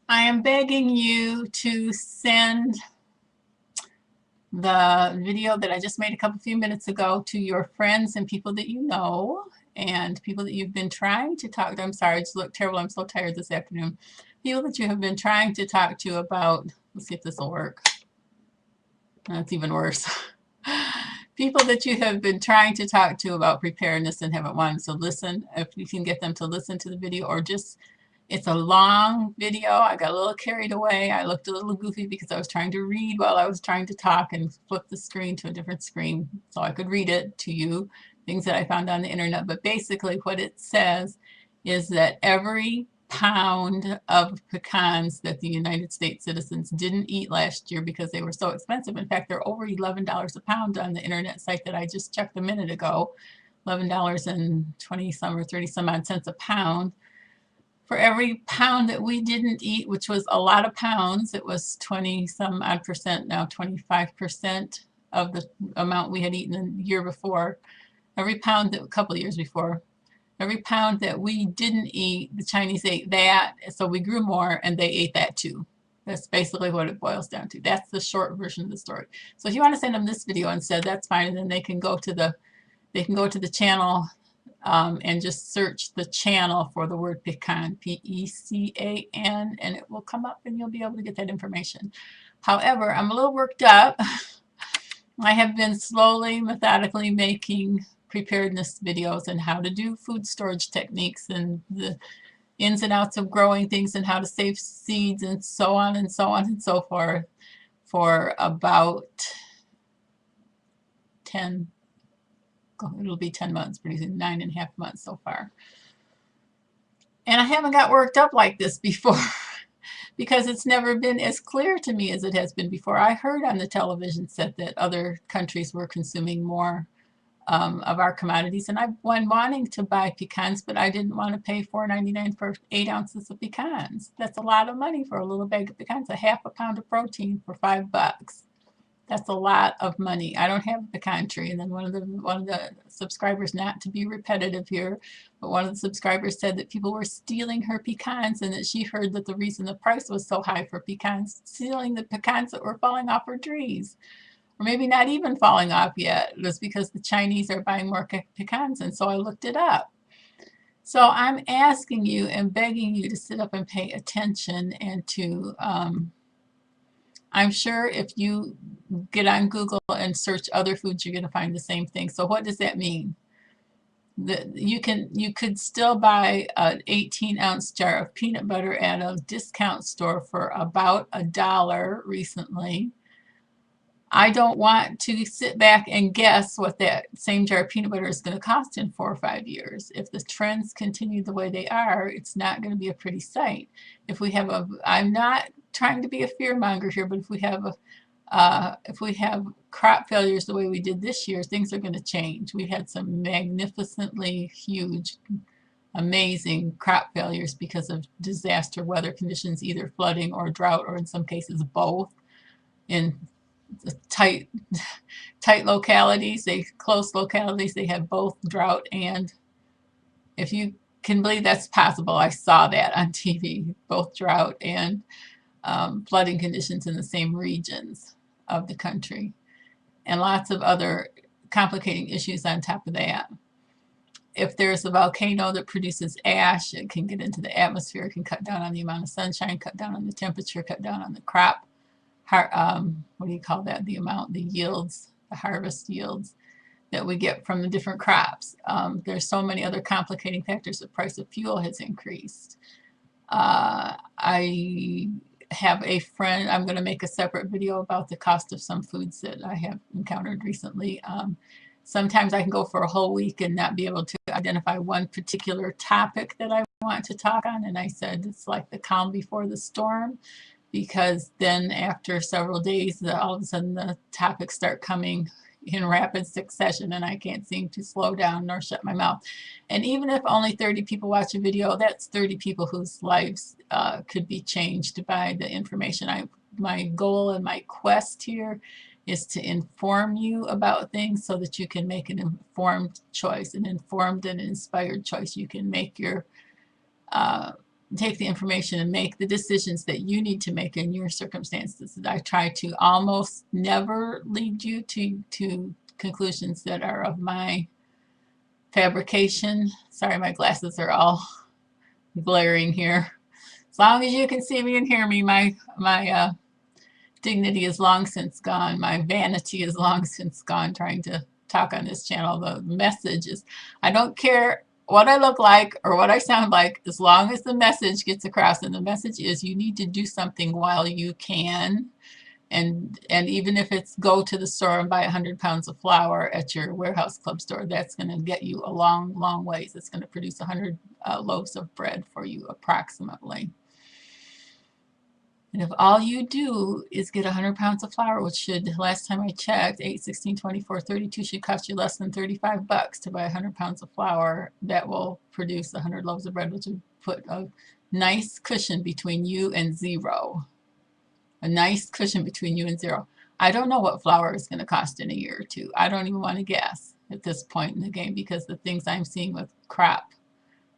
I am begging you to send the video that I just made a few minutes ago to your friends and people that you know and people that you've been trying to talk to. I'm sorry, I just look terrible. I'm so tired this afternoon. People that you have been trying to talk to about, let's see if this will work. That's even worse. People that you have been trying to talk to about preparedness and haven't wanted to listen. If you can get them to listen to the video, or just, it's a long video. I got a little carried away. I looked a little goofy because I was trying to read while I was trying to talk and flip the screen to a different screen so I could read it to you, things that I found on the internet. But basically what it says is that every pound of pecans that the United States citizens didn't eat last year because they were so expensive. In fact, they're over $11 a pound on the internet site that I just checked a minute ago. $11.20 some or 30 some odd cents a pound. For every pound that we didn't eat, which was a lot of pounds, it was 20 some odd percent, now 25% of the amount we had eaten the year before. Every pound that, a couple of years before, every pound that we didn't eat, the Chinese ate that, so we grew more and they ate that too. That's basically what it boils down to. That's the short version of the story. So if you want to send them this video instead, that's fine, and then they can go to the channel and just search the channel for the word pecan, P-E-C-A-N, and it will come up and you'll be able to get that information. However, I'm a little worked up. I have been slowly, methodically making preparedness videos and how to do food storage techniques and the ins and outs of growing things and how to save seeds and so on and so on and so forth for about 10, it'll be 10 months, pretty soon, 9.5 months so far. And I haven't got worked up like this before because it's never been as clear to me as it has been before. I heard on the television set that other countries were consuming more of our commodities, and I've been wanting to buy pecans, but I didn't want to pay $4.99 for 8 ounces of pecans. That's a lot of money for a little bag of pecans, a half a pound of protein for $5. That's a lot of money. I don't have a pecan tree. And then one of the subscribers, not to be repetitive here, but one of the subscribers said that people were stealing her pecans and that she heard that the reason the price was so high for pecans, stealing the pecans that were falling off her trees, or maybe not even falling off yet, was because the Chinese are buying more pecans. And so I looked it up. So I'm asking you and begging you to sit up and pay attention and to I'm sure if you get on Google and search other foods, you're going to find the same thing. So what does that mean? You could still buy an 18-ounce jar of peanut butter at a discount store for about $1 recently. I don't want to sit back and guess what that same jar of peanut butter is going to cost in 4 or 5 years. If the trends continue the way they are, it's not going to be a pretty sight. If we have I'm not trying to be a fear monger here, but if we have crop failures the way we did this year, things are going to change. We had some magnificently huge, amazing crop failures because of disaster weather conditions, either flooding or drought, or in some cases both, in tight localities, close localities. They had both drought and, if you can believe that's possible, I saw that on TV, both drought and flooding conditions in the same regions of the country, and lots of other complicating issues on top of that. If there's a volcano that produces ash, it can get into the atmosphere, it can cut down on the amount of sunshine, cut down on the temperature, cut down on the crop, what do you call that, the yields, the harvest yields that we get from the different crops. There's so many other complicating factors. The price of fuel has increased. I have a friend, I'm going to make a separate video about the cost of some foods that I have encountered recently. Sometimes I can go for a whole week and not be able to identify one particular topic that I want to talk on, and I said it's like the calm before the storm, because then after several days, all of a sudden the topics start coming in rapid succession and I can't seem to slow down nor shut my mouth. And even if only 30 people watch a video, that's 30 people whose lives could be changed by the information. My goal and my quest here is to inform you about things so that you can make an informed choice, an informed and inspired choice. You can make your take the information and make the decisions that you need to make in your circumstances. I try to almost never lead you to conclusions that are of my fabrication. Sorry, my glasses are all glaring here. As long as you can see me and hear me, my dignity is long since gone. My vanity is long since gone trying to talk on this channel. The message is, I don't care what I look like or what I sound like, as long as the message gets across. And the message is, you need to do something while you can. And even if it's go to the store and buy 100 pounds of flour at your warehouse club store, that's going to get you a long, long ways. It's going to produce 100 loaves of bread for you approximately. And if all you do is get 100 pounds of flour, which should, last time I checked, 8, 16, 24, 32, should cost you less than 35 bucks to buy 100 pounds of flour, that will produce 100 loaves of bread, which would put a nice cushion between you and zero. A nice cushion between you and zero. I don't know what flour is going to cost in a year or two. I don't even want to guess at this point in the game, because the things I'm seeing with crop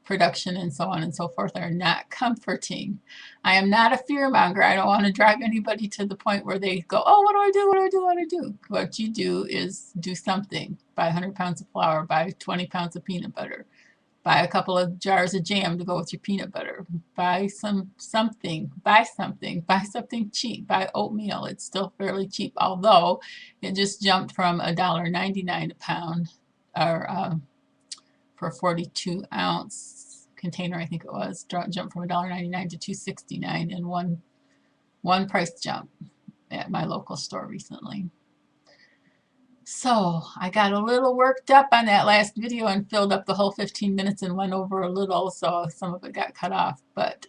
production and so on and so forth are not comforting. I am not a fear monger. I don't want to drive anybody to the point where they go, oh, what do I do? What do I do? What do I do? What you do is do something. Buy 100 pounds of flour. Buy 20 pounds of peanut butter. Buy a couple of jars of jam to go with your peanut butter. Buy something. Buy something. Buy something cheap. Buy oatmeal. It's still fairly cheap, although it just jumped from $1.99 a pound, or for a 42-ounce container, I think it was, jumped from $1.99 to $2.69 in one price jump at my local store recently. So I got a little worked up on that last video and filled up the whole 15 minutes and went over a little, so some of it got cut off. But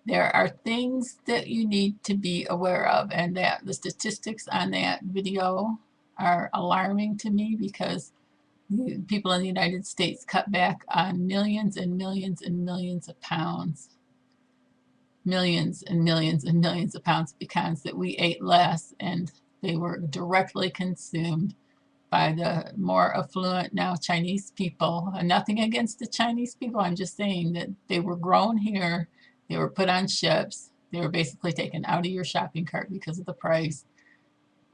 there are things that you need to be aware of, and that the statistics on that video are alarming to me, because people in the United States cut back on millions and millions and millions of pounds. Millions and millions and millions of pounds of pecans that we ate less, and they were directly consumed by the more affluent now Chinese people. And nothing against the Chinese people. I'm just saying that they were grown here. They were put on ships. They were basically taken out of your shopping cart because of the price,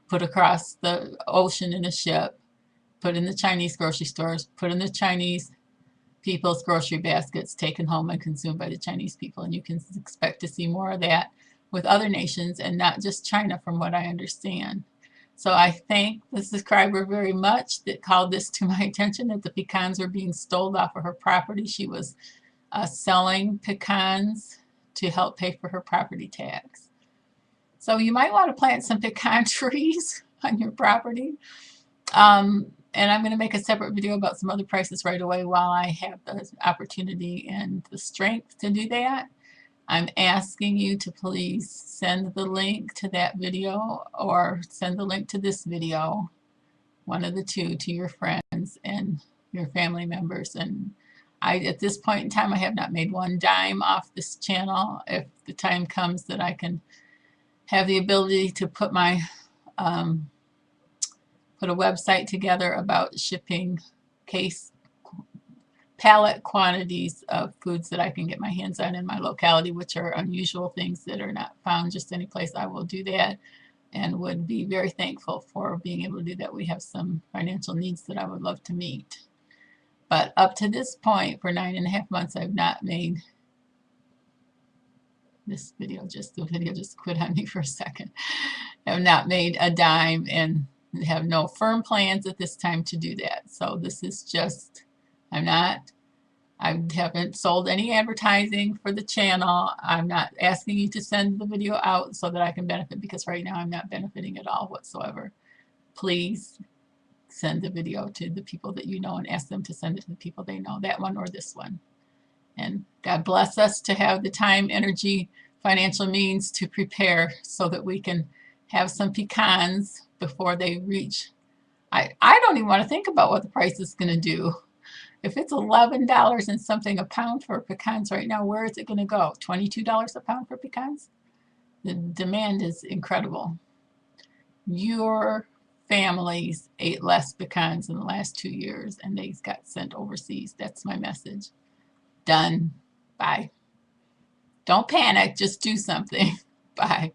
put across the ocean in a ship, put in the Chinese grocery stores, put in the Chinese people's grocery baskets, taken home and consumed by the Chinese people. And you can expect to see more of that with other nations, and not just China, from what I understand. So I thank the subscriber very much that called this to my attention, that the pecans were being stolen off of her property. She was selling pecans to help pay for her property tax. So you might want to plant some pecan trees on your property. And I'm going to make a separate video about some other prices right away while I have the opportunity and the strength to do that. I'm asking you to please send the link to that video, or send the link to this video, one of the two, to your friends and your family members. And at this point in time, I have not made one dime off this channel. If the time comes that I can have the ability to put my put a website together about shipping pallet quantities of foods that I can get my hands on in my locality, which are unusual things that are not found just any place, I will do that, and would be very thankful for being able to do that. We have some financial needs that I would love to meet. But up to this point, for 9.5 months, I've not made this video, the video just quit on me for a second. I've not made a dime, and have no firm plans at this time to do that. So this is just, I haven't sold any advertising for the channel. I'm not asking you to send the video out so that I can benefit, because right now I'm not benefiting at all whatsoever. Please send the video to the people that you know, and ask them to send it to the people they know, that one or this one. And God bless us to have the time, energy, financial means to prepare so that we can have some pecans before they reach. I don't even want to think about what the price is going to do. If it's $11 and something a pound for pecans right now, where is it going to go? $22 a pound for pecans? The demand is incredible. Your families ate less pecans in the last 2 years, and they got sent overseas. That's my message. Done. Bye. Don't panic, just do something. Bye.